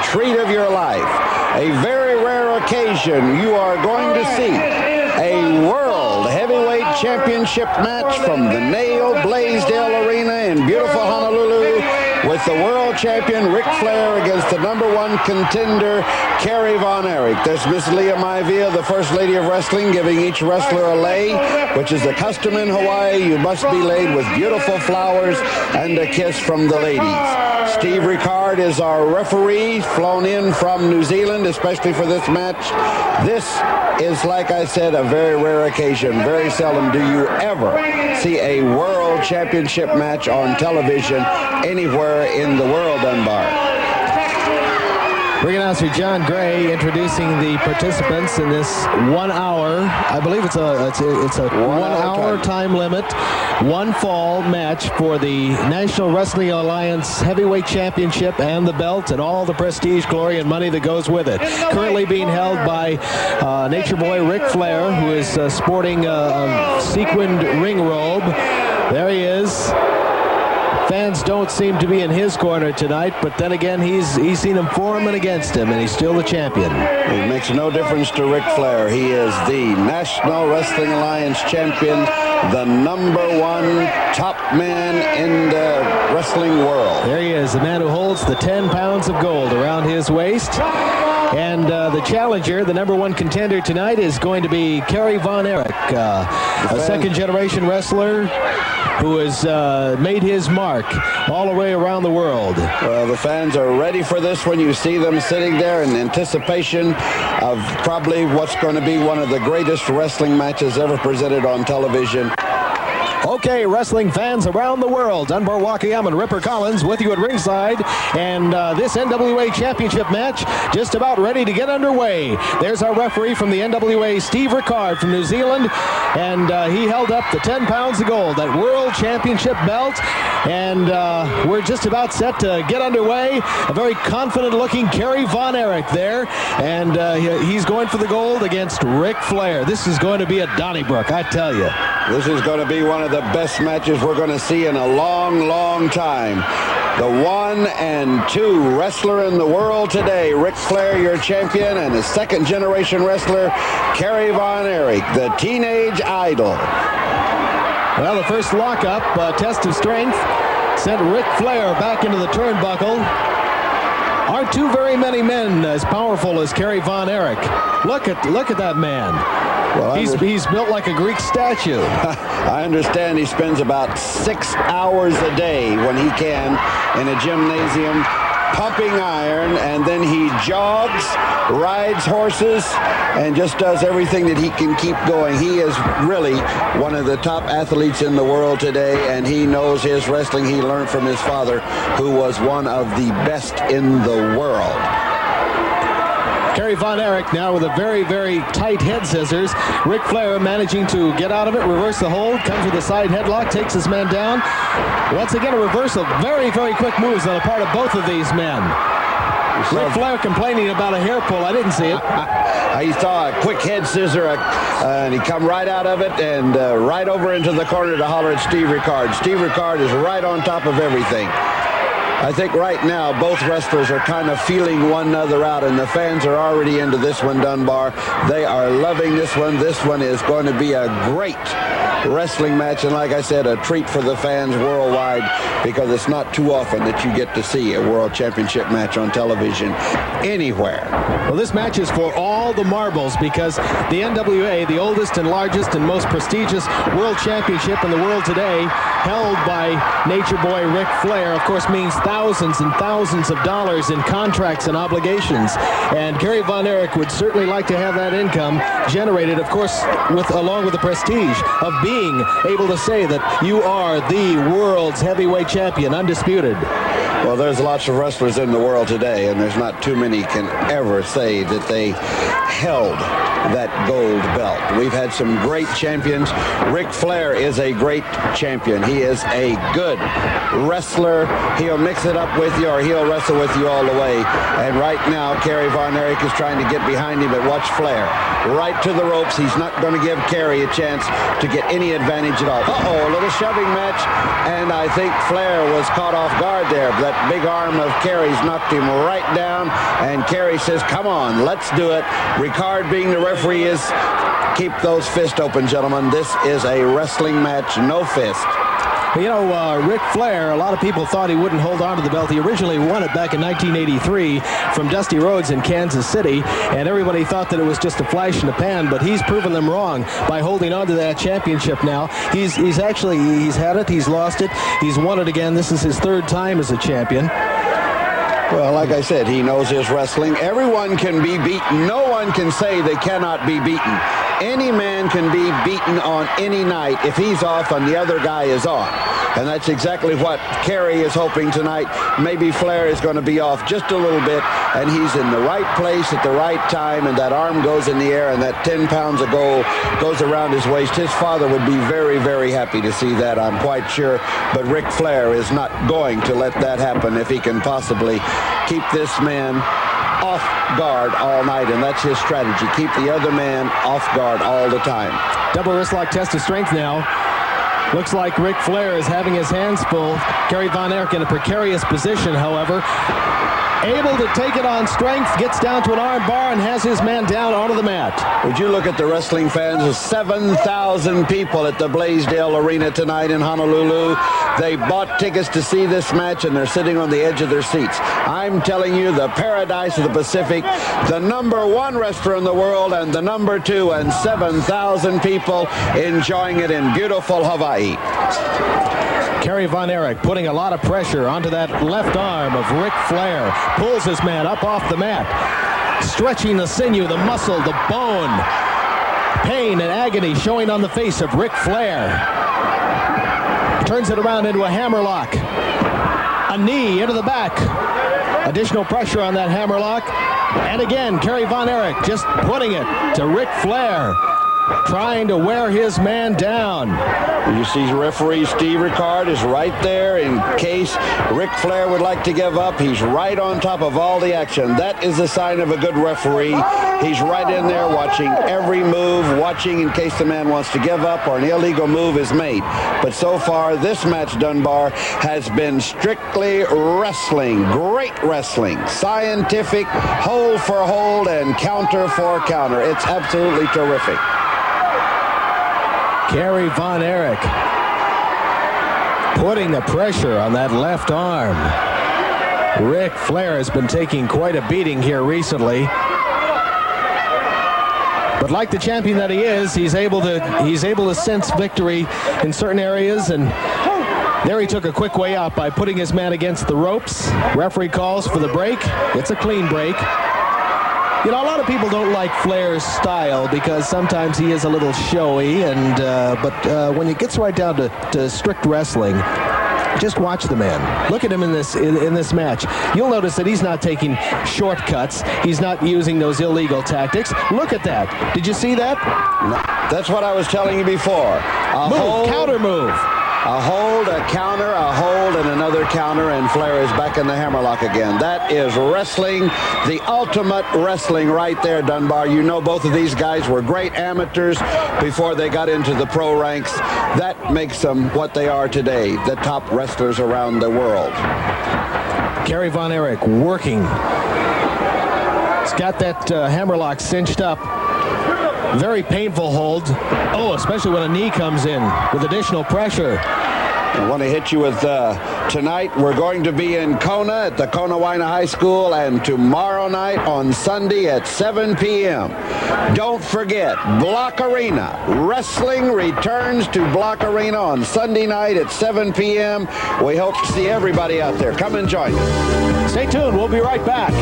treat of your life, a very rare occasion. You are going to see a World Heavyweight Championship match from the Nail Blaisdell Arena in beautiful Honolulu, with the world champion Ric Flair against the #1 contender Kerry Von Erich. There's Miss Leah Maivia, the First Lady of Wrestling, giving each wrestler a lei, which is the custom in Hawaii. You must be laid with beautiful flowers and a kiss from the ladies. Steve Ricard is our referee, flown in from New Zealand, especially for this match. This is, like I said, a very rare occasion. Very seldom do you ever see a world championship match on television anywhere in the world, Dunbar. Ring announcer John Gray introducing the participants in this 1 hour. I believe it's a 1 hour time limit, one fall match for the National Wrestling Alliance Heavyweight Championship and the belt and all the prestige, glory, and money that goes with it. Currently being held by Nature Boy Ric Flair, who is sporting a sequined ring robe. There he is. Fans don't seem to be in his corner tonight, but then again, he's seen him for him and against him, and he's still the champion. It makes no difference to Ric Flair. He is the National Wrestling Alliance champion, the #1 top man in the wrestling world. There he is, the man who holds the 10 pounds of gold around his waist. And the challenger, the #1 contender tonight, is going to be Kerry Von Erich, a second-generation wrestler who has made his mark all the way around the world. Well, the fans are ready for this one. You see them sitting there in anticipation of probably what's going to be one of the greatest wrestling matches ever presented on television. Okay, wrestling fans around the world, Dunbar Wakayama and Ripper Collins with you at ringside, and this NWA Championship match just about ready to get underway. There's our referee from the NWA, Steve Ricard from New Zealand, and he held up the 10 pounds of gold, that World Championship belt, and we're just about set to get underway. A very confident-looking Kerry Von Erich there, and he's going for the gold against Ric Flair. This is going to be a Donnybrook, I tell you. This is going to be one of the best matches we're going to see in a long, long time. The 1 and 2 wrestler in the world today, Ric Flair, your champion, and the second-generation wrestler, Kerry Von Erich, the teenage idol. Well, the first lockup, test of strength, sent Ric Flair back into the turnbuckle. Aren't too very many men as powerful as Kerry Von Erich. Look at that man. Well, he's built like a Greek statue. I understand he spends about 6 hours a day when he can in a gymnasium pumping iron, and then he jogs, rides horses, and just does everything that he can keep going. He is really one of the top athletes in the world today, and he knows his wrestling. He learned from his father, who was one of the best in the world. Kerry Von Erich now with a very, very tight head scissors. Ric Flair managing to get out of it, reverse the hold, comes with a side headlock, takes his man down. Once again, a reversal. Very, very quick moves on the part of both of these men. Ric Flair complaining about a hair pull. I didn't see it. He saw a quick head scissor, and he come right out of it and right over into the corner to holler at Steve Ricard. Steve Ricard is right on top of everything. I think right now both wrestlers are kind of feeling one another out, and the fans are already into this one, Dunbar. They are loving this one. This one is going to be a great wrestling match, and like I said, a treat for the fans worldwide, because it's not too often that you get to see a World Championship match on television anywhere. Well, this match is for all the marbles, because the NWA, the oldest and largest and most prestigious World Championship in the world today, held by Nature Boy Ric Flair, of course, means thousands and thousands of dollars in contracts and obligations. And Kerry Von Erich would certainly like to have that income generated, of course, along with the prestige of being able to say that you are the world's heavyweight champion, undisputed. Well, there's lots of wrestlers in the world today, and there's not too many can ever say that they held that gold belt. We've had some great champions. Ric Flair is a great champion. He is a good wrestler. He'll mix it up with you, or he'll wrestle with you all the way. And right now, Kerry Von Erich is trying to get behind him, but watch Flair. Right to the ropes. He's not going to give Kerry a chance to get any advantage at all. Uh-oh, a little shoving match, and I think Flair was caught off guard there. That big arm of Kerry's knocked him right down, and Kerry says, come on, let's do it. Ricard, being the referee, is keep those fists open, gentlemen. This is a wrestling match, no fist. You know, Ric Flair, a lot of people thought he wouldn't hold on to the belt. He originally won it back in 1983 from Dusty Rhodes in Kansas City, and everybody thought that it was just a flash in the pan, but he's proven them wrong by holding on to that championship now. He's had it, he's lost it, he's won it again. This is his third time as a champion. Well, like I said, he knows his wrestling. Everyone can be beaten. No one can say they cannot be beaten. Any man can be beaten on any night if he's off and the other guy is on. And that's exactly what Kerry is hoping tonight. Maybe Flair is going to be off just a little bit, and he's in the right place at the right time, and that arm goes in the air, and that 10 pounds of gold goes around his waist. His father would be very, very happy to see that, I'm quite sure. But Ric Flair is not going to let that happen if he can possibly keep this man off guard all night, and that's his strategy. Keep the other man off guard all the time. Double wrist lock test of strength now. Looks like Ric Flair is having his hands full. Kerry Von Erich in a precarious position, however. Able to take it on strength, gets down to an arm bar and has his man down onto the mat. Would you look at the wrestling fans? There's 7,000 people at the Blaisdell Arena tonight in Honolulu. They bought tickets to see this match, and they're sitting on the edge of their seats. I'm telling you, the paradise of the Pacific, the #1 wrestler in the world, and the #2, and 7,000 people enjoying it in beautiful Hawaii. Kerry Von Erich putting a lot of pressure onto that left arm of Ric Flair. Pulls his man up off the mat. Stretching the sinew, the muscle, the bone. Pain and agony showing on the face of Ric Flair. Turns it around into a hammerlock. A knee into the back. Additional pressure on that hammerlock. And again, Kerry Von Erich just putting it to Ric Flair. Trying to wear his man down. You see referee Steve Ricard is right there in case Ric Flair would like to give up. He's right on top of all the action. That is the sign of a good referee. He's right in there watching every move, watching in case the man wants to give up or an illegal move is made. But so far, this match, Dunbar, has been strictly wrestling. Great wrestling. Scientific, hold for hold and counter for counter. It's absolutely terrific. Kerry Von Erich putting the pressure on that left arm. Ric Flair has been taking quite a beating here recently. But like the champion that he is, he's able to sense victory in certain areas, and there he took a quick way out by putting his man against the ropes. Referee calls for the break. It's a clean break. You know, a lot of people don't like Flair's style because sometimes he is a little showy, and but when it gets right down to strict wrestling, just watch the man. Look at him in this match. You'll notice that he's not taking shortcuts. He's not using those illegal tactics. Look at that. Did you see that? That's what I was telling you before. Counter move. A hold, a counter, a hold, and another counter, and Flair is back in the hammerlock again. That is wrestling, the ultimate wrestling right there, Dunbar. You know both of these guys were great amateurs before they got into the pro ranks. That makes them what they are today, the top wrestlers around the world. Kerry Von Erich working. He's got that hammerlock cinched up. Very painful hold. Oh, especially when a knee comes in with additional pressure. I want to hit you with tonight. We're going to be in Kona at the Konawaina High School, and tomorrow night on Sunday at 7 p.m. Don't forget, Block Arena. Wrestling returns to Block Arena on Sunday night at 7 p.m. We hope to see everybody out there. Come and join us. Stay tuned. We'll be right back.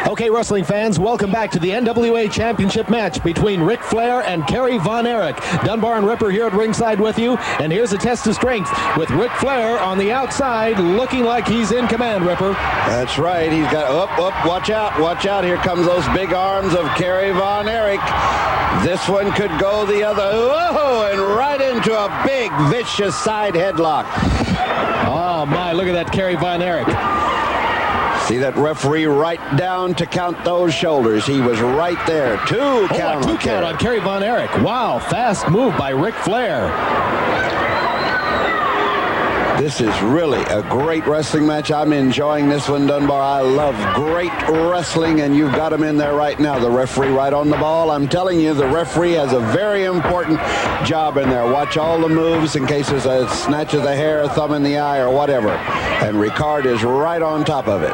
Okay, wrestling fans, welcome back to the NWA Championship match between Ric Flair and Kerry Von Erich. Dunbar and Ripper here at ringside with you, and here's a test of strength with Ric Flair on the outside, looking like he's in command, Ripper. That's right. He's got, watch out. Here comes those big arms of Kerry Von Erich. This one could go the other, and right into a big, vicious side headlock. Oh, my, look at that Kerry Von Erich. See that referee right down to count those shoulders. He was right there. Two count on Kerry Von Erich. Wow, fast move by Ric Flair. This is really a great wrestling match. I'm enjoying this one, Dunbar. I love great wrestling, and you've got them in there right now. The referee right on the ball. I'm telling you, the referee has a very important job in there. Watch all the moves in case there's a snatch of the hair, a thumb in the eye, or whatever. And Ricard is right on top of it.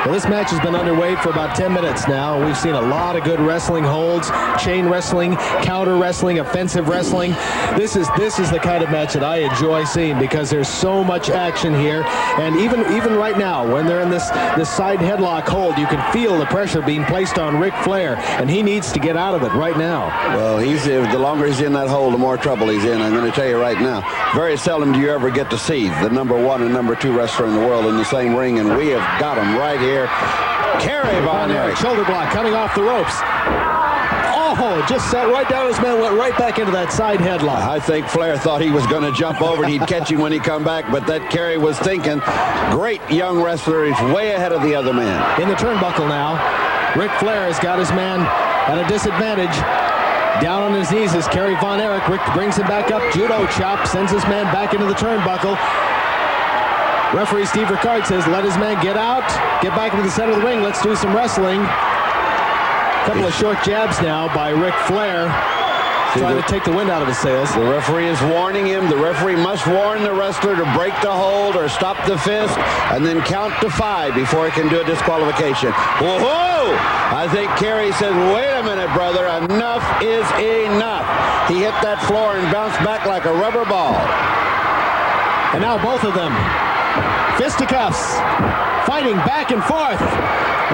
Well, this match has been underway for about 10 minutes now. We've seen a lot of good wrestling holds, chain wrestling, counter wrestling, offensive wrestling. This is the kind of match that I enjoy seeing because there's so much action here. And even right now, when they're in this side headlock hold, you can feel the pressure being placed on Ric Flair, and he needs to get out of it right now. Well, the longer he's in that hold, the more trouble he's in. I'm going to tell you right now, very seldom do you ever get to see the number 1 and number 2 wrestler in the world in the same ring, and we have got them right here. Kerry Von Erich. Shoulder block coming off the ropes. Oh, just sat right down. His man went right back into that side headlock. I think Flair thought he was going to jump over and he'd catch him when he come back, but that Kerry was thinking, great young wrestler. He's way ahead of the other man. In the turnbuckle now, Ric Flair has got his man at a disadvantage. Down on his knees is Kerry Von Erich. Rick brings him back up. Judo chop, sends his man back into the turnbuckle. Referee Steve Ricard says, let his man get out, get back into the center of the ring, let's do some wrestling. A couple of short jabs now by Ric Flair, trying to take the wind out of his sails. The referee is warning him. The referee must warn the wrestler to break the hold or stop the fist and then count to 5 before he can do a disqualification. Whoa! I think Kerry says, wait a minute, brother, enough is enough. He hit that floor and bounced back like a rubber ball. And now both of them. Fisticuffs, fighting back and forth.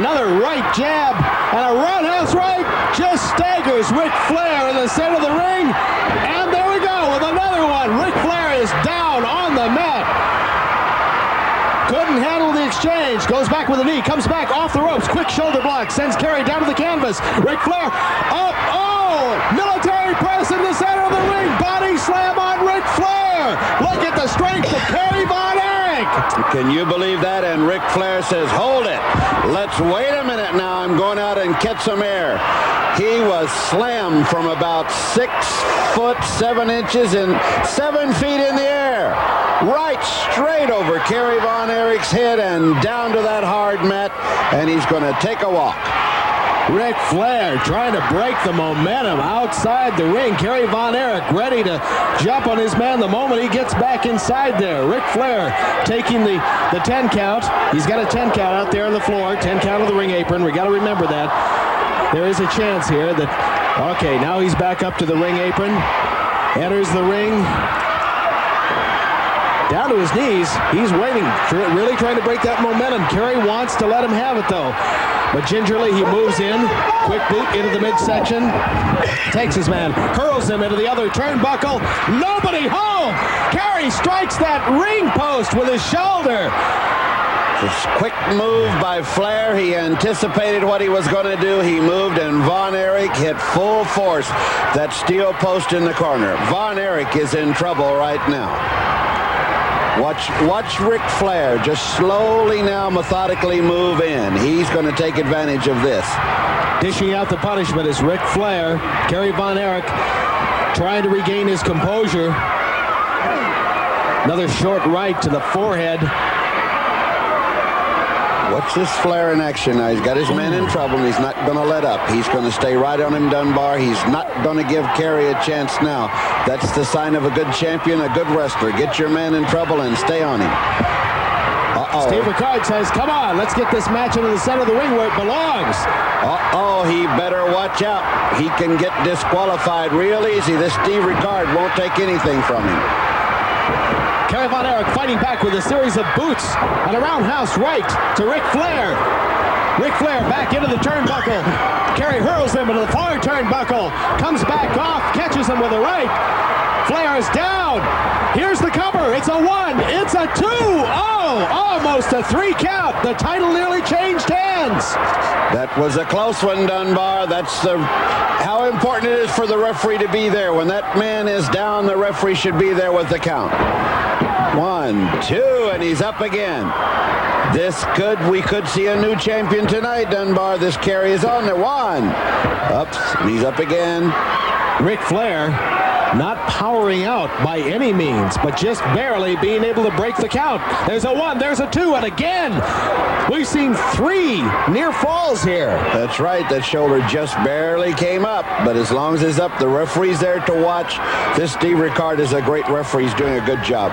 Another right jab and a roundhouse right just staggers Ric Flair in the center of the ring. And there we go with another one. Ric Flair is down on the mat. Couldn't handle the exchange. Goes back with a knee, comes back off the ropes. Quick shoulder block, sends Kerry down to the canvas. Ric Flair up. Oh, military press in the center of the ring. Body slam on Ric Flair. Look at the strength of Kerry Von Erich. Can you believe that? And Ric Flair says, hold it. Let's wait a minute now. I'm going out and catch some air. He was slammed from about 6 foot 7 inches and 7 feet in the air. Right straight over Kerry Von Erich's head and down to that hard mat. And he's going to take a walk. Ric Flair trying to break the momentum outside the ring. Kerry Von Erich ready to jump on his man the moment he gets back inside there. Ric Flair taking the 10 count. He's got a 10 count out there on the floor. 10 count of the ring apron. We got to remember that. There is a chance here that, okay, now he's back up to the ring apron. Enters the ring. Down to his knees. He's waiting, really trying to break that momentum. Kerry wants to let him have it, though. But gingerly, he moves in. Quick boot into the midsection. Takes his man, hurls him into the other turnbuckle. Nobody home! Kerry strikes that ring post with his shoulder. This quick move by Flair. He anticipated what he was going to do. He moved, and Von Erich hit full force that steel post in the corner. Von Erich is in trouble right now. Watch Ric Flair just slowly now methodically move in. He's going to take advantage of this. Dishing out the punishment is Ric Flair. Kerry Von Erich trying to regain his composure. Another short right to the forehead. Watch this Flair in action now. He's got his men in trouble, and he's not going to let up. He's going to stay right on him, Dunbar. He's not going to give Kerry a chance now. That's the sign of a good champion, a good wrestler. Get your man in trouble and stay on him. Uh-oh. Steve Ricard says, come on, let's get this match into the center of the ring where it belongs. Uh-oh, he better watch out. He can get disqualified real easy. This Steve Ricard won't take anything from him. Kerry Von Erich fighting back with a series of boots and a roundhouse right to Ric Flair. Ric Flair back into the turnbuckle. Kerry hurls him into the far turnbuckle. Comes back off, catches him with a right. Flair is down. Here's the cover. It's a 1. It's a 2. Oh, almost a 3 count. The title nearly changed hands. That was a close one, Dunbar. That's how important it is for the referee to be there. When that man is down, the referee should be there with the count. 1, 2, and he's up again. We could see a new champion tonight, Dunbar. This Kerry is on there. 1. Ups, and he's up again. Ric Flair Not powering out by any means, but just barely being able to break the count. There's a 1, there's a 2, and again, we've seen 3 near falls here. That's right. That shoulder just barely came up, but as long as it's up, the referee's there to watch. This Steve Ricard is a great referee. He's doing a good job.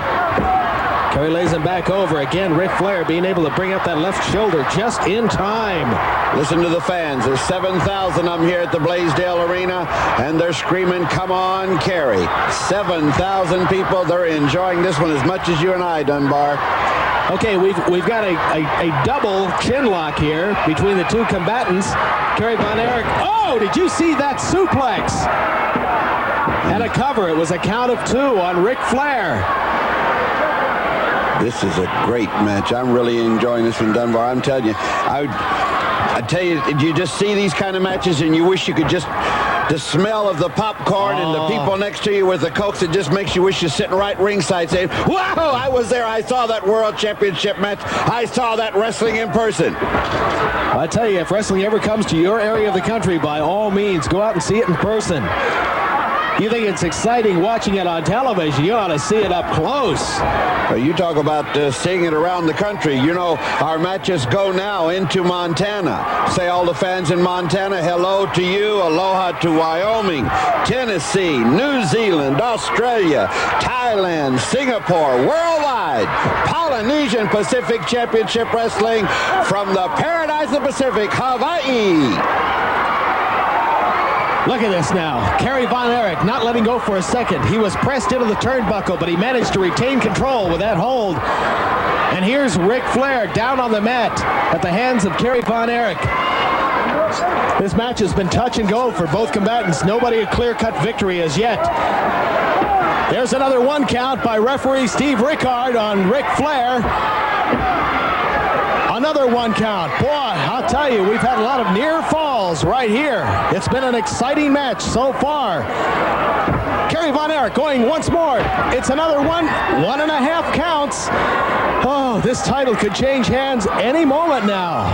Kerry lays him back over. Again, Ric Flair being able to bring up that left shoulder just in time. Listen to the fans. There's 7,000 of them here at the Blaisdell Arena, and they're screaming, "Come on, Kerry." 7,000 people. They're enjoying this one as much as you and I, Dunbar. Okay, we've got a double chin lock here between the two combatants. Kerry Von Erich. Oh, did you see that suplex? And a cover. It was a count of 2 on Ric Flair. This is a great match. I'm really enjoying this one, Dunbar. I'm telling you, I tell you, you just see these kind of matches and you wish you could just, the smell of the popcorn and the people next to you with the Cokes, it just makes you wish you're sitting right ringside saying, "Wow, I was there. I saw that World Championship match. I saw that wrestling in person." I tell you, if wrestling ever comes to your area of the country, by all means, go out and see it in person. You think it's exciting watching it on television, you ought to see it up close. You talk about seeing it around the country. You know, our matches go now into Montana. Say all the fans in Montana, hello to you, aloha to Wyoming, Tennessee, New Zealand, Australia, Thailand, Singapore, worldwide. Polynesian Pacific Championship Wrestling from the paradise of the Pacific, Hawaii. Look at this now. Kerry Von Erich not letting go for a second. He was pressed into the turnbuckle, but he managed to retain control with that hold. And here's Ric Flair down on the mat at the hands of Kerry Von Erich. This match has been touch and go for both combatants. Nobody a clear-cut victory as yet. There's another 1 count by referee Steve Ricard on Ric Flair. Another 1 count. Boy, I'll tell you, we've had a lot of near falls right here. It's been an exciting match so far. Kerry Von Erich going once more. It's another 1.5 counts. Oh, this title could change hands any moment now.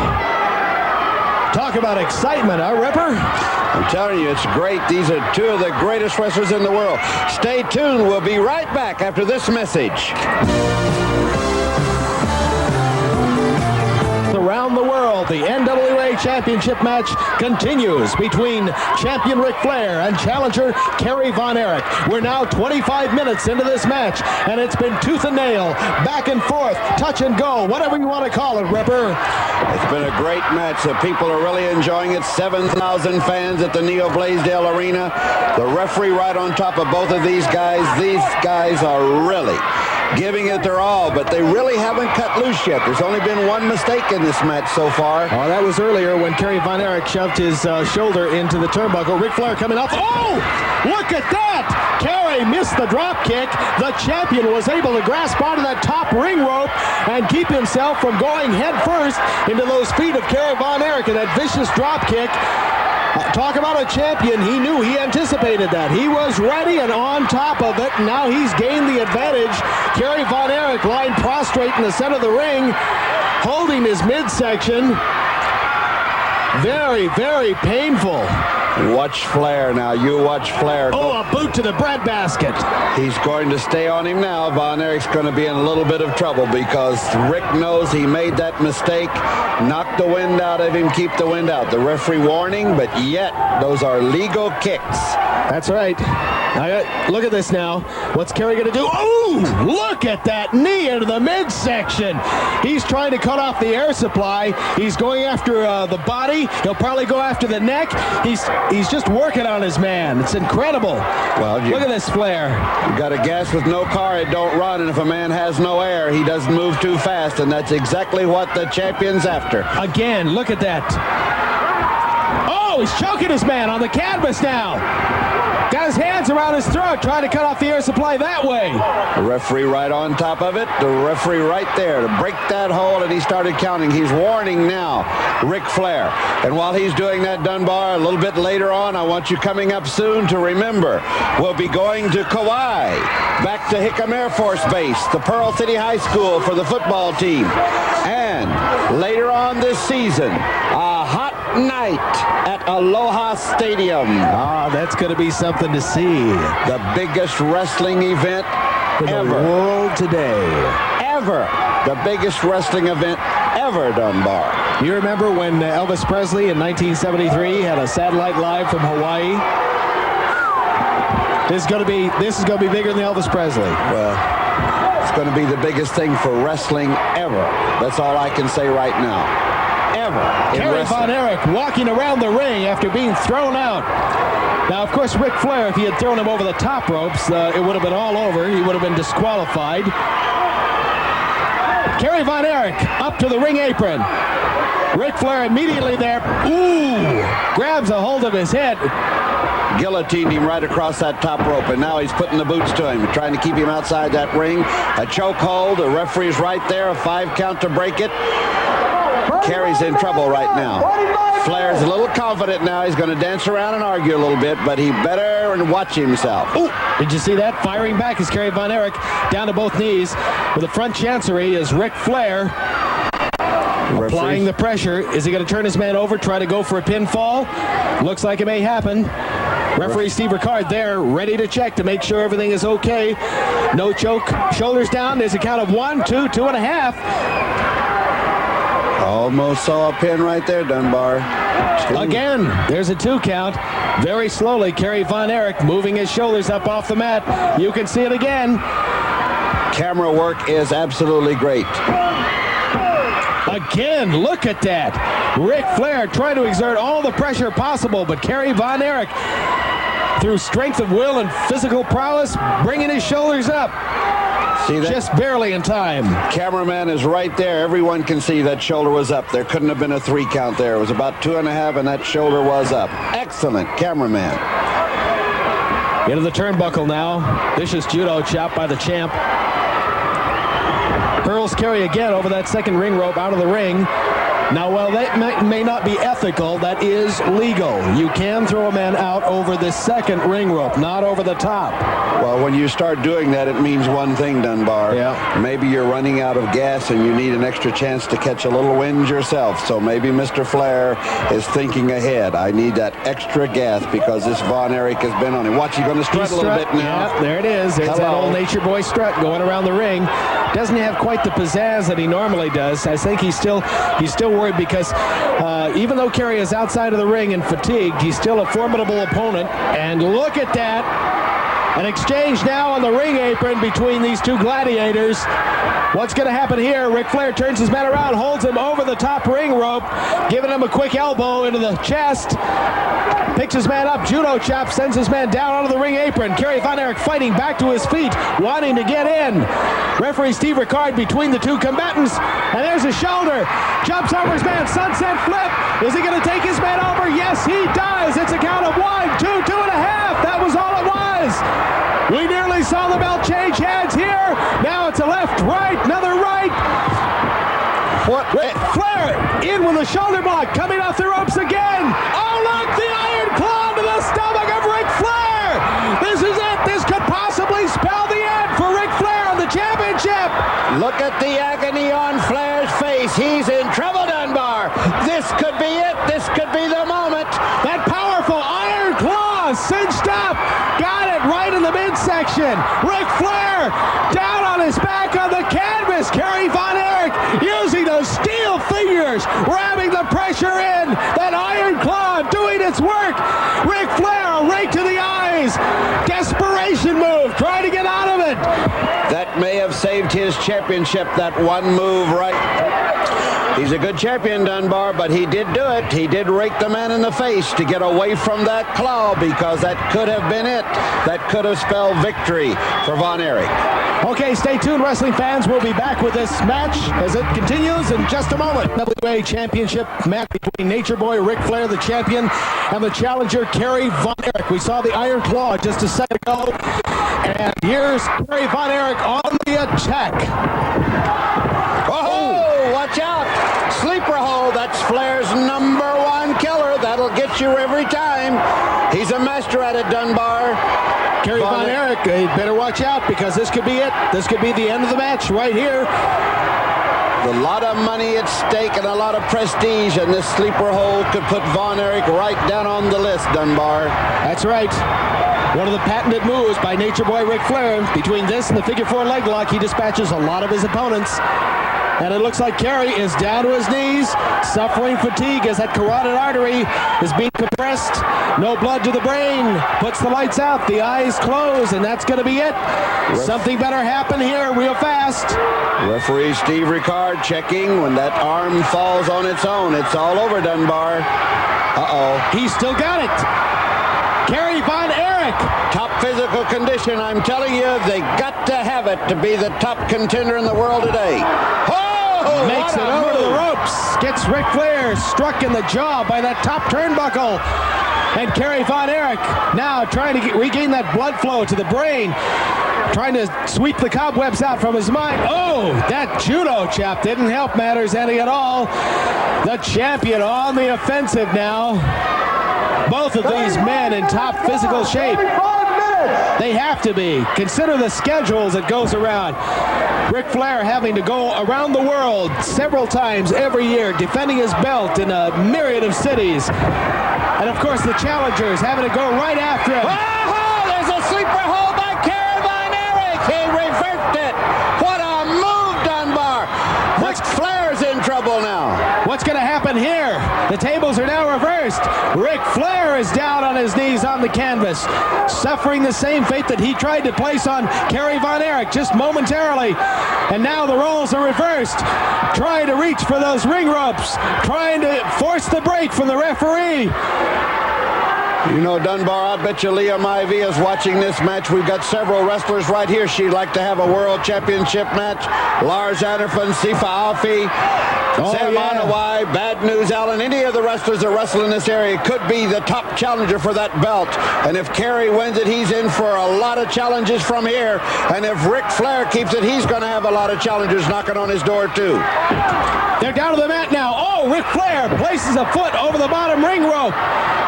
Talk about excitement, huh, Ripper? I'm telling you, it's great. These are 2 of the greatest wrestlers in the world. Stay tuned. We'll be right back after this message. Around the world, the NWA Championship match continues between champion Ric Flair and challenger Kerry Von Erich. We're now 25 minutes into this match, and it's been tooth and nail, back and forth, touch and go, whatever you want to call it, Ripper. It's been a great match. The people are really enjoying it. 7,000 fans at the Neo Blaisdell Arena. The referee right on top of both of these guys. These guys are really giving it their all, but they really haven't cut loose yet. There's only been 1 mistake in this match so far. Oh, that was earlier when Kerry Von Erich shoved his shoulder into the turnbuckle. Ric Flair coming up. Oh, look at that! Kerry missed the drop kick. The champion was able to grasp onto that top ring rope and keep himself from going head first into those feet of Kerry Von Erich, and that vicious drop kick. Talk about a champion. He knew, he anticipated that. He was ready and on top of it. Now he's gained the advantage. Kerry Von Erich lying prostrate in the center of the ring, holding his midsection. Very, very painful. Watch Flair now. You watch Flair. Oh, a boot to the breadbasket. He's going to stay on him now. Von Erich's going to be in a little bit of trouble because Rick knows he made that mistake. Knock the wind out of him. Keep the wind out. The referee warning, but yet those are legal kicks. That's right. Look at this now. What's Kerry going to do? Oh, look at that knee into the midsection. He's trying to cut off the air supply. He's going after the body. He'll probably go after the neck. He's just working on his man. It's incredible. Well, look at this Flair. You got a gas with no car, it don't run. And if a man has no air, he doesn't move too fast. And that's exactly what the champion's after. Again, look at that. Oh, he's choking his man on the canvas now. Got his hands around his throat, trying to cut off the air supply that way. The referee right on top of it. The referee right there to break that hold, and he started counting. He's warning now Ric Flair. And while he's doing that, Dunbar, a little bit later on, I want you coming up soon to remember, we'll be going to Kauai, back to Hickam Air Force Base, the Pearl City High School for the football team. And later on this season, a hot night at Aloha Stadium. Ah, that's going to be something to see. The biggest wrestling event in the ever. world today. Ever. The biggest wrestling event ever, Dunbar. You remember when Elvis Presley in 1973 had a satellite live from Hawaii? This is going to be bigger than Elvis Presley. Well, it's going to be the biggest thing for wrestling ever. That's all I can say right now. Ever. Kerry Von Erich walking around the ring after being thrown out. Now, of course, Ric Flair, if he had thrown him over the top ropes, it would have been all over. He would have been disqualified. Kerry Von Erich up to the ring apron. Ric Flair immediately there. Ooh! Grabs a hold of his head. Guillotined him right across that top rope, and now he's putting the boots to him, trying to keep him outside that ring. A chokehold. The referee's right there. A 5 count to break it. Kerry's in trouble right now. Flair's a little confident now. He's going to dance around and argue a little bit, but he better watch himself. Ooh, did you see that? Firing back is Kerry Von Erich down to both knees. With the front chancery is Ric Flair applying the pressure. Is he going to turn his man over, try to go for a pinfall? Looks like it may happen. Referee Steve Ricard there, ready to check to make sure everything is okay. No choke. Shoulders down. There's a count of 1, 2, 2.5. Almost saw a pin right there, Dunbar. Again, there's a 2 count. Very slowly, Kerry Von Erich moving his shoulders up off the mat. You can see it again. Camera work is absolutely great. Again, look at that. Ric Flair trying to exert all the pressure possible, but Kerry Von Erich, through strength of will and physical prowess, bringing his shoulders up. See that? Just barely in time. Cameraman is right there. Everyone can see that shoulder was up. There couldn't have been a 3 count there. It was about 2.5, and that shoulder was up. Excellent, cameraman. Into the turnbuckle now. Vicious judo chop by the champ. Hurls Kerry again over that second ring rope out of the ring. Now, while that may not be ethical, that is legal. You can throw a man out over the second ring rope, not over the top. Well, when you start doing that, it means one thing, Dunbar. Yeah. Maybe you're running out of gas and you need an extra chance to catch a little wind yourself. So maybe Mr. Flair is thinking ahead. I need that extra gas because this Von Erich has been on him. Watch, he's going to strut a little bit now. Yeah, there it is. There's that old Nature Boy strut going around the ring. Doesn't have quite the pizzazz that he normally does. I think he's still worried because even though Kerry is outside of the ring and fatigued, he's still a formidable opponent. And look at that. An exchange now on the ring apron between these two gladiators. What's going to happen here? Ric Flair turns his man around, holds him over the top ring rope, giving him a quick elbow into the chest. Picks his man up, judo chop, sends his man down onto the ring apron. Kerry Von Erich fighting back to his feet, wanting to get in. Referee Steve Ricard between the two combatants, and there's a shoulder. Jumps over his man, sunset flip. Is he going to take his man over? Yes, he does. It's a count of 1, 2, 2.5. That was all it was. We nearly saw the belt change hands here. Now it's a left, right, another right. What? Flair in with a shoulder block, coming off the ropes again. Oh, look, the iron claw to the stomach of Ric Flair. This is it. This could possibly spell the end for Ric Flair on the championship. Look at the agony on Flair's face. He's in trouble, Dunbar. This could be it. This could be the moment. That powerful iron claw cinched up. Got it right in the midsection. Ric Flair down on his back on the canvas. Kerry Von Erich using those steel fingers, ramming the pressure in. That iron claw doing its work. Ric Flair, a rake to the eyes. Desperation move, trying to get out of it. That may have saved his championship, that one move right. He's a good champion, Dunbar, but he did do it. He did rake the man in the face to get away from that claw because that could have been it. That could have spelled victory for Von Erich. Okay, stay tuned, wrestling fans. We'll be back with this match as it continues in just a moment. NWA Championship match between Nature Boy Ric Flair, the champion, and the challenger Kerry Von Erich. We saw the iron claw just a second ago. And here's Kerry Von Erich on the attack. Oh, watch out. Sleeper hold. That's Flair's #1 killer. That'll get you every time. He's a master at it, Dunbar. Kerry Von Erich, better watch out because this could be it. This could be the end of the match right here. A lot of money at stake and a lot of prestige, and this sleeper hold could put Von Erich right down on the list, Dunbar. That's right. One of the patented moves by Nature Boy Ric Flair. Between this and the figure four leg lock, he dispatches a lot of his opponents. And it looks like Kerry is down to his knees, suffering fatigue as that carotid artery is being compressed. No blood to the brain. Puts the lights out. The eyes close, and that's going to be it. Something better happen here real fast. Referee Steve Ricard checking. When that arm falls on its own, it's all over, Dunbar. Uh-oh. He's still got it. Kerry Von Erich. Top physical condition. I'm telling you, they got to have it to be the top contender in the world today. Oh, makes it over the ropes. Gets Ric Flair struck in the jaw by that top turnbuckle. And Kerry Von Erich now trying to regain that blood flow to the brain. Trying to sweep the cobwebs out from his mind. Oh, that judo chop didn't help matters any at all. The champion on the offensive now. Both of these men in top physical shape. They have to be. Consider the schedules that goes around. Ric Flair having to go around the world several times every year, defending his belt in a myriad of cities. And of course the challengers having to go right after him. Oh, there's a sleeper hold by Kerry Von Erich. He reversed it. What a move, Dunbar. Ric Flair's in trouble now. What's going to happen here? The tables are now reversed. Ric Flair is down on his knees on the canvas, suffering the same fate that he tried to place on Kerry Von Erich just momentarily. And now the roles are reversed. Trying to reach for those ring ropes. Trying to force the break from the referee. You know, Dunbar, I bet you Leah Maivia is watching this match. We've got several wrestlers right here. She'd like to have a world championship match. Lars Anderson, Sifa Alfi, Sam Anawai, Bad News Allen, any of the wrestlers that wrestle in this area could be the top challenger for that belt. And if Kerry wins it, he's in for a lot of challenges from here. And if Ric Flair keeps it, he's going to have a lot of challengers knocking on his door, too. They're down to the mat now. Oh, Ric Flair places a foot over the bottom ring rope.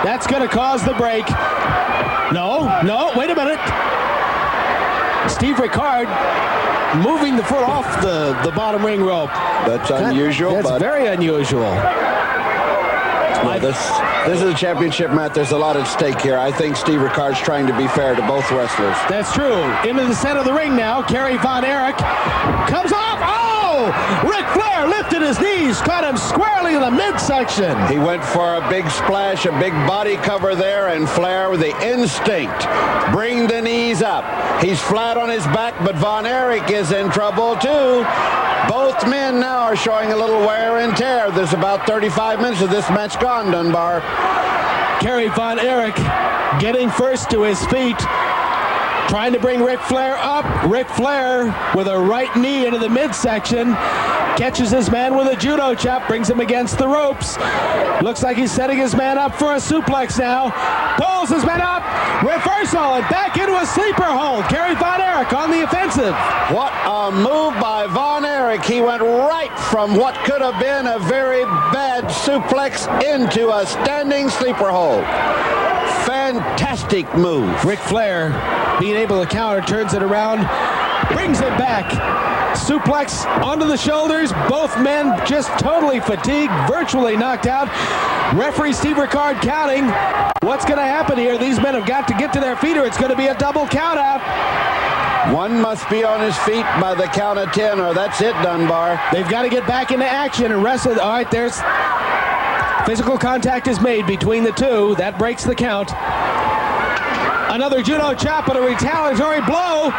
That's going to cause the break. No, wait a minute. Steve Ricard moving the foot off the bottom ring rope. That's unusual. That's very unusual. No, this is a championship match. There's a lot at stake here. I think Steve Ricard's trying to be fair to both wrestlers. That's true. Into the center of the ring now. Kerry Von Erich comes off. Oh! Ric Flair lifted his knees, caught him squarely in the midsection. He went for a big splash, a big body cover there, and Flair with the instinct. Bring the knees up. He's flat on his back, but Von Erich is in trouble too. Both men now are showing a little wear and tear. There's about 35 minutes of this match gone, Dunbar. Kerry Von Erich getting first to his feet, trying to bring Ric Flair up. Ric Flair with a right knee into the midsection. Catches his man with a judo chop, brings him against the ropes. Looks like he's setting his man up for a suplex now. Pulls his man up, reversal, and back into a sleeper hold. Kerry Von Erich on the offensive. What a move by Von Erich. He went right from what could have been a very bad suplex into a standing sleeper hold. Fantastic move. Ric Flair being able to counter, turns it around, brings it back. Suplex onto the shoulders. Both men just totally fatigued, virtually knocked out. Referee Steve Ricard counting. What's going to happen here? These men have got to get to their feet or it's going to be a double count out. One must be on his feet by the count of 10 or that's it, Dunbar. They've got to get back into action and wrestle. All right, there's physical contact is made between the two. That breaks the count. Another judo chop and a retaliatory blow.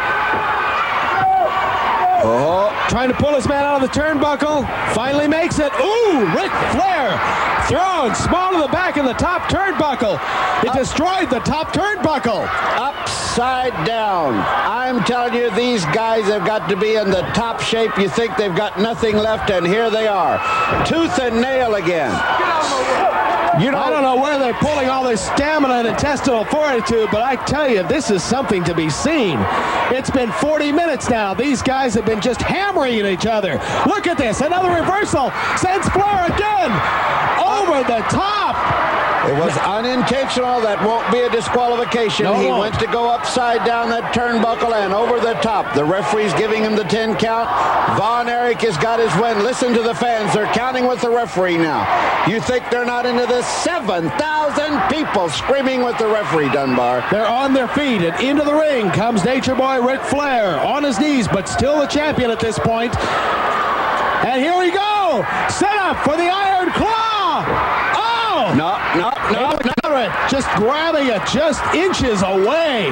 Oh, trying to pull his man out of the turnbuckle. Finally makes it. Ooh, Ric Flair thrown small to the back of the top turnbuckle. It destroyed the top turnbuckle. Upside down. I'm telling you, these guys have got to be in the top shape. You think they've got nothing left, and here they are. Tooth and nail again. I don't know where they're pulling all this stamina and intestinal fortitude, but I tell you, this is something to be seen. It's been 40 minutes now. These guys have been just hammering at each other. Look at this. Another reversal. Sends Flair again. Over the top. It was unintentional. That won't be a disqualification. No, he won't. went to go upside down that turnbuckle and over the top. The referee's giving him the 10 count. Von Erich has got his win. Listen to the fans. They're counting with the referee now. You think they're not into this? 7,000 people screaming with the referee, Dunbar. They're on their feet, and into the ring comes Nature Boy Ric Flair on his knees, but still the champion at this point. And here we go. Set up for the Iron Claw. Oh! No. Just grabbing it just inches away.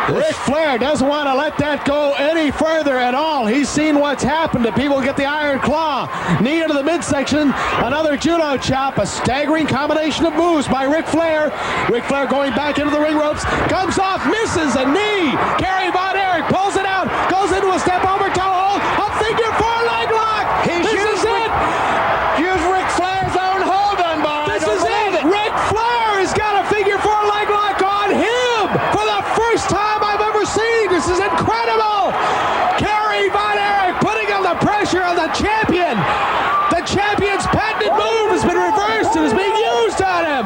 Ric Flair doesn't want to let that go any further at all. He's seen what's happened to people get the Iron Claw. Knee into the midsection, another judo chop, a staggering combination of moves by Ric Flair. Ric Flair going back into the ring ropes, comes off, misses a knee. Kerry Von Erich pulls it out, goes into a step over toe hold, a figure 4 leg lock. This is it. Use Ric Flair's own hold, Dunbar. This is it. Ric Flair has got a figure 4 leg lock on him for the first time I've ever seen. This is incredible. Kerry Von Erich putting on the pressure on the champion. The champion's patented move has been reversed and is being used on him.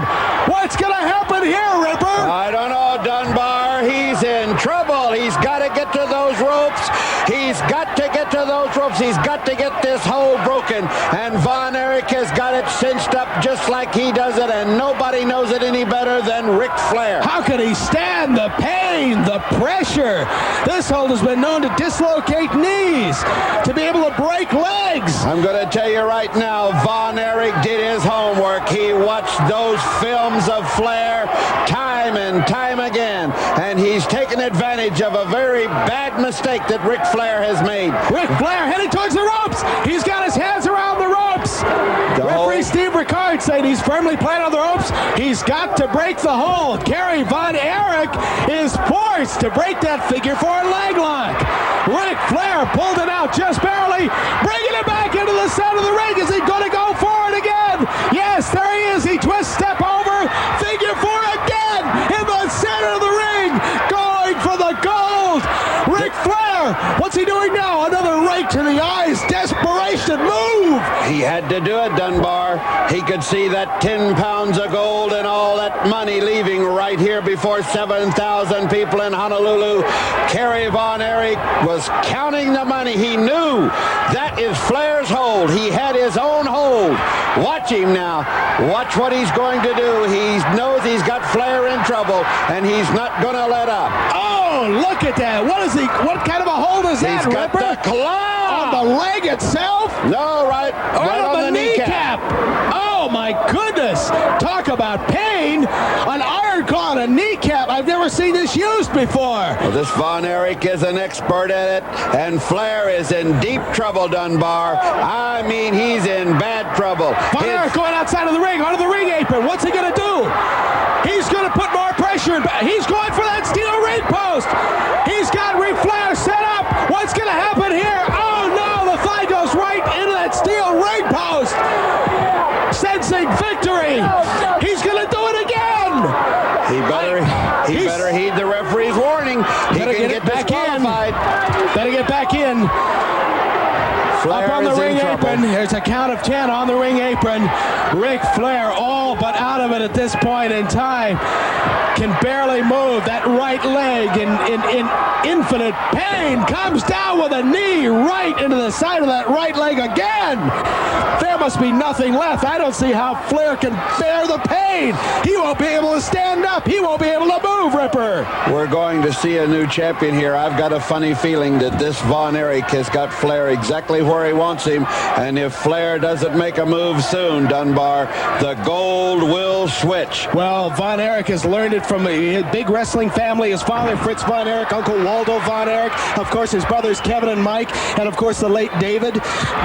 What's going to happen here, Ripper? I don't know, Dunbar. He's in trouble. He's got to get to those ropes. He's got to get to those ropes. He's got to get this hold broken. And Von Erich has got it cinched up just like he does it, and nobody knows it any better than Ric Flair. How can he stand the pain, the pressure? This hold has been known to dislocate knees, to be able to break legs. I'm going to tell you right now, Von Erich did his homework. He watched those films of Flair time and time again, and he's taken advantage of a very bad mistake that Ric Flair has made. Ric Flair heading towards the ropes. He's got his hands around the ropes. Referee Steve Ricard saying he's firmly planted on the ropes. He's got to break the hold. Kerry Von Erich is forced to break that figure 4 leg lock. Ric Flair pulled it out just barely, bringing it back into the center of the ring. Is he going to go for it again? Yes, there he is. He twists, step over, figure 4 again in the center of the ring, going for the gold. Ric Flair, what's he doing now? Another right to the eyes, desperation move. He had to do it, Dunbar. He could see that 10 pounds of gold and all that money leaving right here before 7,000 people in Honolulu. Kerry Von Erich was counting the money. He knew that is Flair's hold. He had his own hold. Watch him now. Watch what he's going to do. He knows he's got Flair in trouble, and he's not going to let up. Oh, look at that. What kind of a hold is that, He's got Ripper? the claw. On the leg itself? No, right on the kneecap. Oh, my goodness. Talk about pain. An iron claw on a kneecap. I've never seen this used before. Well, this Von Erich is an expert at it, and Flair is in deep trouble, Dunbar. I mean, he's in bad trouble. Von Erich going outside of the ring, onto the ring apron. What's he going to do? He's going to put more pressure in. He's going for that steel ring post. He's got Ric Flair set up. What's going to happen here? Oh, no, the thigh goes right into that steel ring post. Sensing victory. He's going to do it again. He better heed the referee's warning. He can get disqualified. Better get back in. Flair up on the is ring in trouble. apron. There's a count of 10 on the ring apron. Ric Flair all but out of it at this point in time. Can barely move that right leg in infinite pain. Comes down with a knee right into the side of that right leg again. There must be nothing left. I don't see how Flair can bear the pain. He won't be able to stand up. He won't be able to move, Ripper. We're going to see a new champion here. I've got a funny feeling that this Von Erich has got Flair exactly where he wants him. And if Flair doesn't make a move soon, Dunbar, the gold will switch. Well, Von Erich has learned it from a big wrestling family. His father, Fritz Von Erich, Uncle Waldo Von Erich, of course, his brothers Kevin and Mike, and of course the late David.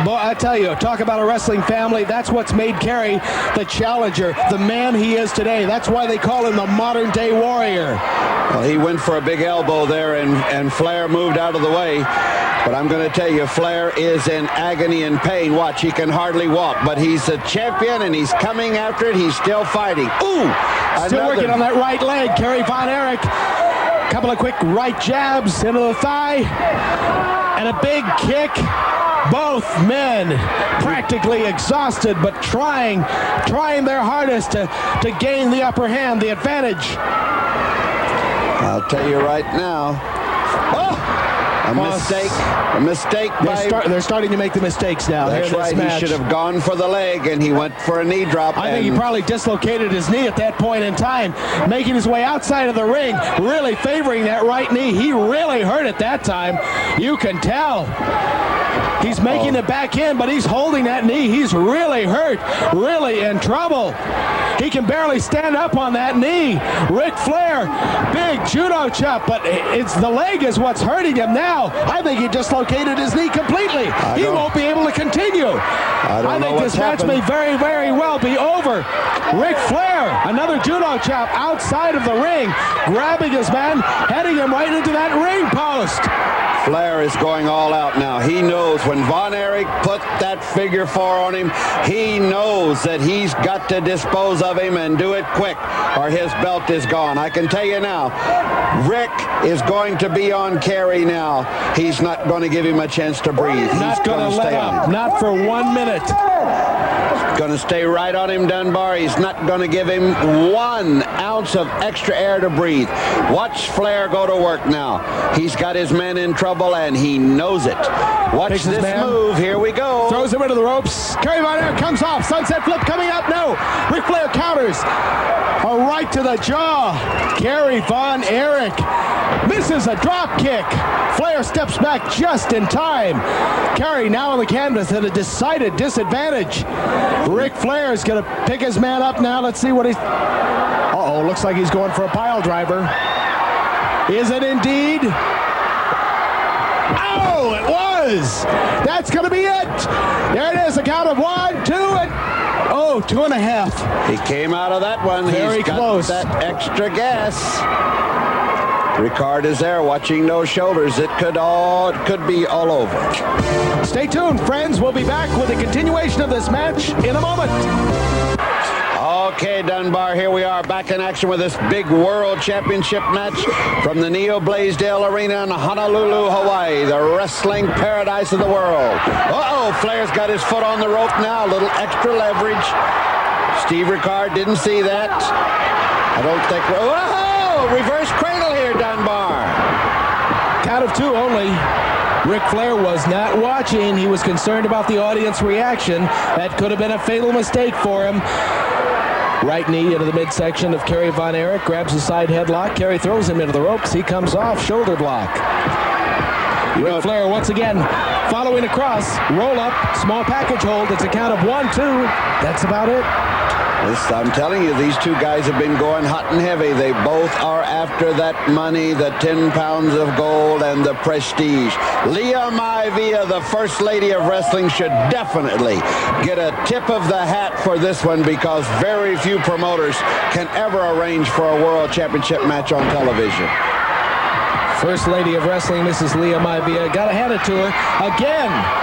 Boy, I tell you, talk about a wrestling family. That's what's made Kerry the challenger, the man he is today. That's why they call him the modern-day warrior. Well, he went for a big elbow there, and Flair moved out of the way. But I'm going to tell you, Flair is in agony and pain. Watch, he can hardly walk, but he's a champion, and he's coming after it. He's still fighting. Ooh! Still working on that right leg, Kerry Von Erich. Couple of quick right jabs into the thigh, and a big kick Both men practically exhausted, but trying their hardest to gain the upper hand, the advantage. I'll tell you right now. A mistake They're starting to make the mistakes now. That's right. He should have gone for the leg, and he went for a knee drop. I think he probably dislocated his knee at that point in time, making his way outside of the ring, really favoring that right knee. He really hurt it that time. You can tell. He's making it back in, but he's holding that knee. He's really hurt, really in trouble. He can barely stand up on that knee. Ric Flair, big judo chop, but it's the leg is what's hurting him now. I think he dislocated his knee completely. He won't be able to continue. I think this match may very, very well be over. Ric Flair, another judo chop outside of the ring, grabbing his man, heading him right into that ring post. Flair is going all out now. He knows when Von Erich put that figure 4 on him, he knows that he's got to dispose of him and do it quick or his belt is gone. I can tell you now, Rick is going to be on Kerry now. He's not going to give him a chance to breathe. Not going to let up. Not for 1 minute. Going to stay right on him, Dunbar. He's not going to give him 1 ounce of extra air to breathe. Watch Flair go to work now. He's got his man in trouble, and he knows it. Watch this move. Here we go. Throws him into the ropes. Kerry Von Erich comes off. Sunset flip coming up. No. Ric Flair counters. A right to the jaw. Kerry Von Erich misses a drop kick. Flair steps back just in time. Kerry now on the canvas at a decided disadvantage. Ric Flair is going to pick his man up now. Let's see what he's... Uh-oh, looks like he's going for a pile driver. Is it indeed? Oh, it was! That's going to be it! There it is, a count of 1, 2, and... Oh, 2.5. He came out of that one. Very He's got close. That extra gas. Ricard is there watching those shoulders. It could be all over. Stay tuned, friends. We'll be back with a continuation of this match in a moment. Okay, Dunbar, here we are back in action with this big World Championship match from the Neo Blaisdell Arena in Honolulu, Hawaii, the wrestling paradise of the world. Uh-oh, Flair's got his foot on the rope now, a little extra leverage. Steve Ricard didn't see that. I don't think... Whoa! Reverse cradle here, Dunbar. Count of 2 only. Ric Flair was not watching. He was concerned about the audience reaction. That could have been a fatal mistake for him. Right knee into the midsection of Kerry Von Erich. Grabs a side headlock. Kerry throws him into the ropes. He comes off. Shoulder block. Ric Flair once again following across. Roll up. Small package hold. It's a count of 1, 2. That's about it. I'm telling you, these two guys have been going hot and heavy. They both are after that money, the 10 pounds of gold, and the prestige. Leah Maivia, the First Lady of Wrestling, should definitely get a tip of the hat for this one because very few promoters can ever arrange for a World Championship match on television. First Lady of Wrestling, Mrs. Leah Maivia. Got to hand it to her again.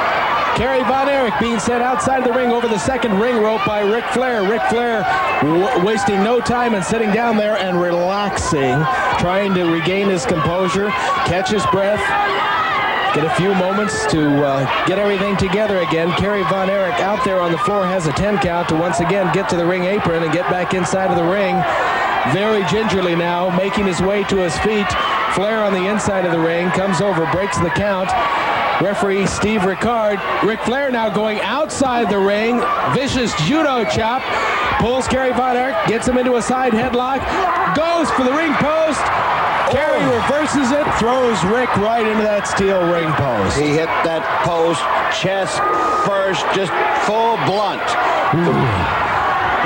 Kerry Von Erich being sent outside the ring over the second ring rope by Ric Flair. Ric Flair wasting no time and sitting down there and relaxing, trying to regain his composure, catch his breath, get a few moments to get everything together again. Kerry Von Erich out there on the floor has a 10 count to once again get to the ring apron and get back inside of the ring. Very gingerly now, making his way to his feet. Flair on the inside of the ring, comes over, breaks the count. Referee Steve Ricard. Ric Flair now going outside the ring. Vicious judo chop. Pulls Kerry Von Erich, gets him into a side headlock. Goes for the ring post. Kerry reverses it, throws Rick right into that steel ring post. He hit that post chest first, just full blunt.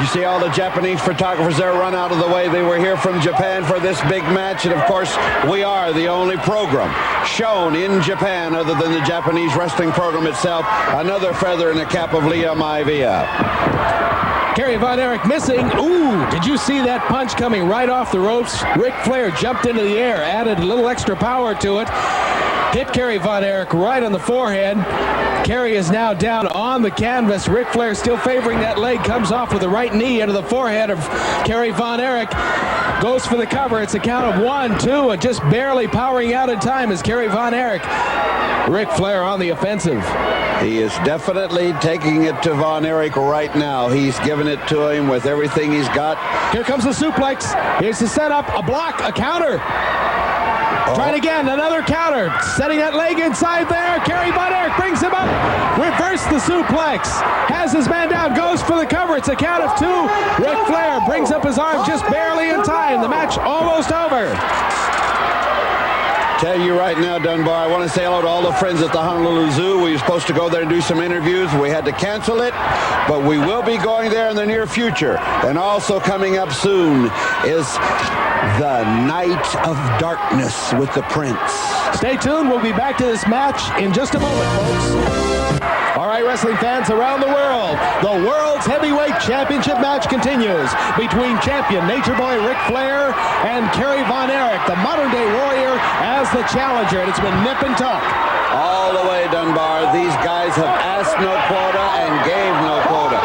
You see all the Japanese photographers there run out of the way. They were here from Japan for this big match. And, of course, we are the only program shown in Japan other than the Japanese wrestling program itself. Another feather in the cap of Leah Maivia. Kerry Von Erich missing. Ooh, did you see that punch coming right off the ropes? Ric Flair jumped into the air, added a little extra power to it. Hit Kerry Von Erich right on the forehead. Kerry is now down on the canvas. Ric Flair still favoring that leg. Comes off with the right knee into the forehead of Kerry Von Erich. goes for the cover. It's a count of 1, 2, and just barely powering out in time is Kerry Von Erich. Ric Flair on the offensive. He is definitely taking it to Von Erich right now. He's giving it to him with everything he's got. Here comes the suplex. Here's the setup, a block, a counter. Trying again, another counter. Setting that leg inside there. Kerry Von Erich brings him up. Reverse the suplex. Has his man down, goes for the cover. It's a count of 2. Ric Flair brings up his arm just barely in time. The match almost over. Tell you right now, Dunbar, I want to say hello to all the friends at the Honolulu Zoo. We were supposed to go there and do some interviews. We had to cancel it, but we will be going there in the near future. And also coming up soon is the Night of Darkness with the Prince. Stay tuned. We'll be back to this match in just a moment, folks. All right, wrestling fans around the world, the World's Heavyweight Championship match continues between champion Nature Boy Ric Flair and Kerry Von Erich, the modern-day warrior, as the challenger. And it's been nip and tuck. All the way, Dunbar. These guys have asked no quota and gave no quota.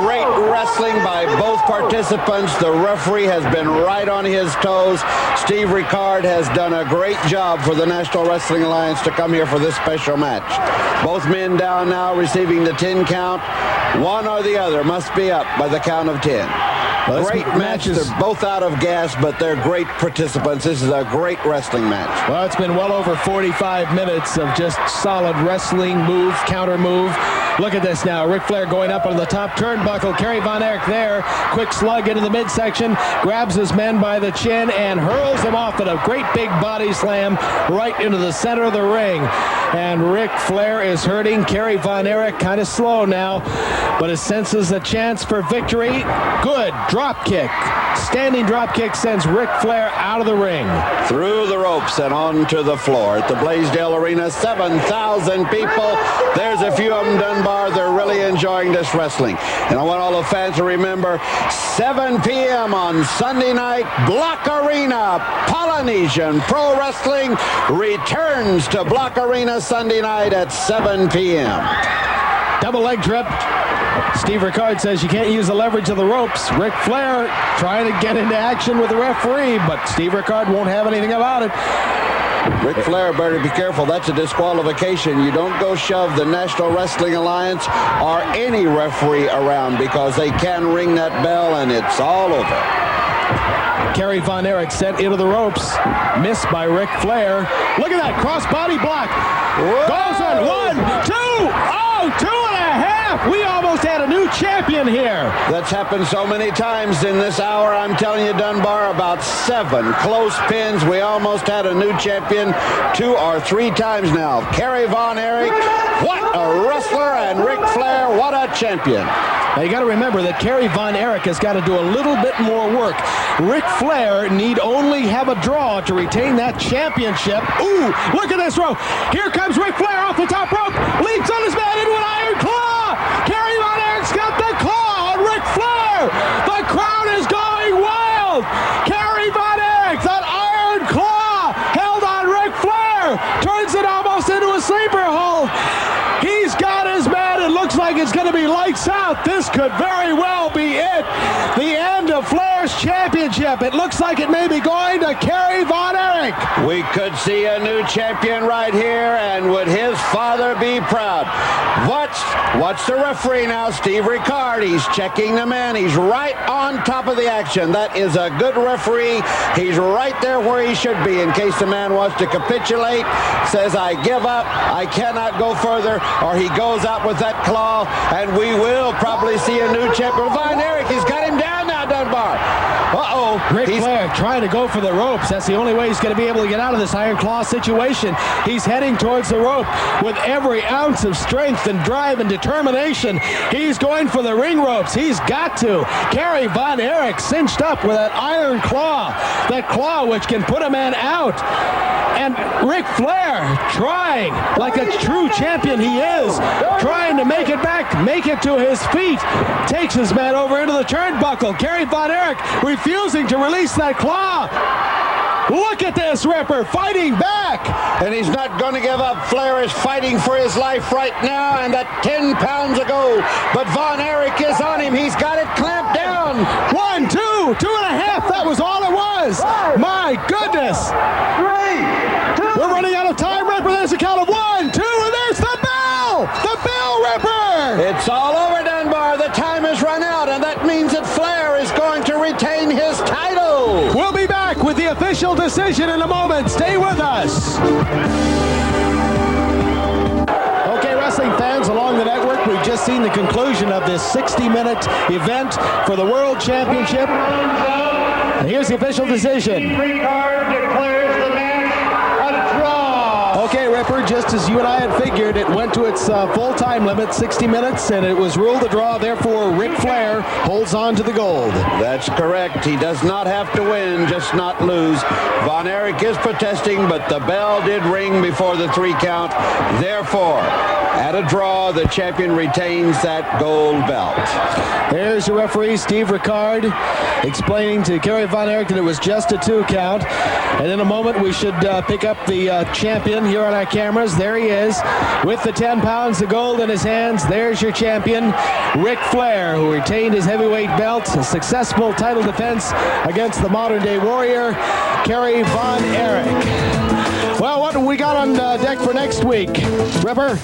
Great wrestling by both participants. The referee has been right on his toes. Steve Ricard has done a great job for the National Wrestling Alliance to come here for this special match. Both men down now receiving the 10 count. One or the other must be up by the count of 10. Well, great matches. They're both out of gas, but they're great participants. This is a great wrestling match. Well, it's been well over 45 minutes of just solid wrestling, move, counter move. Look at this now. Ric Flair going up on the top turnbuckle. Kerry Von Erich there. Quick slug into the midsection. Grabs his men by the chin and hurls them off at a great big body slam right into the center of the ring. And Ric Flair is hurting. Kerry Von Erich kind of slow now, but it senses a chance for victory. Good drop kick. Standing drop kick sends Ric Flair out of the ring. Through the ropes and onto the floor at the Blaisdell Arena. 7,000 people. There's a few of them, Dunbar. They're really enjoying this wrestling. And I want all the fans to remember, 7 p.m. on Sunday night, Block Arena, Polynesian Pro Wrestling returns to Block Arena Sunday night at 7 p.m. Double leg trip. Steve Ricard says you can't use the leverage of the ropes. Ric Flair trying to get into action with the referee, but Steve Ricard won't have anything about it. Ric Flair better be careful. That's a disqualification. You don't go shove the National Wrestling Alliance or any referee around, because they can ring that bell and it's all over. Kerry Von Erich sent into the ropes. Missed by Ric Flair. Look at that cross-body block. Whoa. Goes on 1, 2. Oh, 2.5. We almost had a new champion here. That's happened so many times in this hour. I'm telling you, Dunbar, about 7 close pins. We almost had a new champion 2 or 3 times now. Kerry Von Erich, what a wrestler, and Ric Flair, what a champion. Now you got to remember that Kerry Von Erich has got to do a little bit more work. Ric Flair need only have a draw to retain that championship. Ooh, look at this rope. Here comes Ric Flair off the top rope. Leaps on his man into an iron claw. Kerry Von Erich's got the claw on Ric Flair. The crowd is going wild. Kerry Von Erich, that iron claw held on Ric Flair. Turns it almost into a sleeper hold. He's got his man. It looks like it's going to be lights out. This could very well be it. The end of Flair's championship. It looks like it may be going to Kerry Von Erich. We could see a new champion right here, and would his father be proud? Watch the referee now, Steve Ricard. He's checking the man. He's right on top of the action. That is a good referee. He's right there where he should be in case the man wants to capitulate, says, I give up, I cannot go further, or he goes out with that claw, and we will probably see a new champion. Von Erich, he's got him down now, Dunbar. Uh-oh. Ric Flair trying to go for the ropes. That's the only way he's going to be able to get out of this iron claw situation. He's heading towards the rope with every ounce of strength and drive and determination. He's going for the ring ropes. He's got to. Kerry Von Erich cinched up with that iron claw. That claw which can put a man out. And Ric Flair trying, like a true champion he is, trying to make it back, make it to his feet. Takes his man over into the turnbuckle. Kerry Von Erich refusing to release that claw. Look at this Ripper fighting back. And he's not going to give up. Flair is fighting for his life right now, and that 10 pounds ago. But Von Erich is on him. He's got it clamped down. 1, 2. 2.5. That was all it was. My goodness. 3, 2. We're running out of time, Ripper. There's a count of 1, 2, and there's the bell. The bell, Ripper. It's all over, Dunbar. The time has run out, and that means that Flair is going to retain his title. We'll be back with the official decision in a moment. Stay with us. Okay, wrestling fans along the network, we've just seen the conclusion of this 60-minute event for the World Championship. And here's the official decision. Declares the match a draw. Okay, Ripper, just as you and I had figured, it went to its full time limit, 60 minutes, and it was ruled a draw. Therefore, Ric Flair holds on to the gold. That's correct. He does not have to win, just not lose. Von Erich is protesting, but the bell did ring before the 3 count. Therefore, at a draw, the champion retains that gold belt. There's your referee, Steve Ricard, explaining to Kerry Von Erich that it was just a 2 count. And in a moment, we should pick up the champion here on our cameras. There he is, with the 10 pounds of gold in his hands. There's your champion, Ric Flair, who retained his heavyweight belt. A successful title defense against the modern-day warrior, Kerry Von Erich. Well, what do we got on deck for next week, Ripper?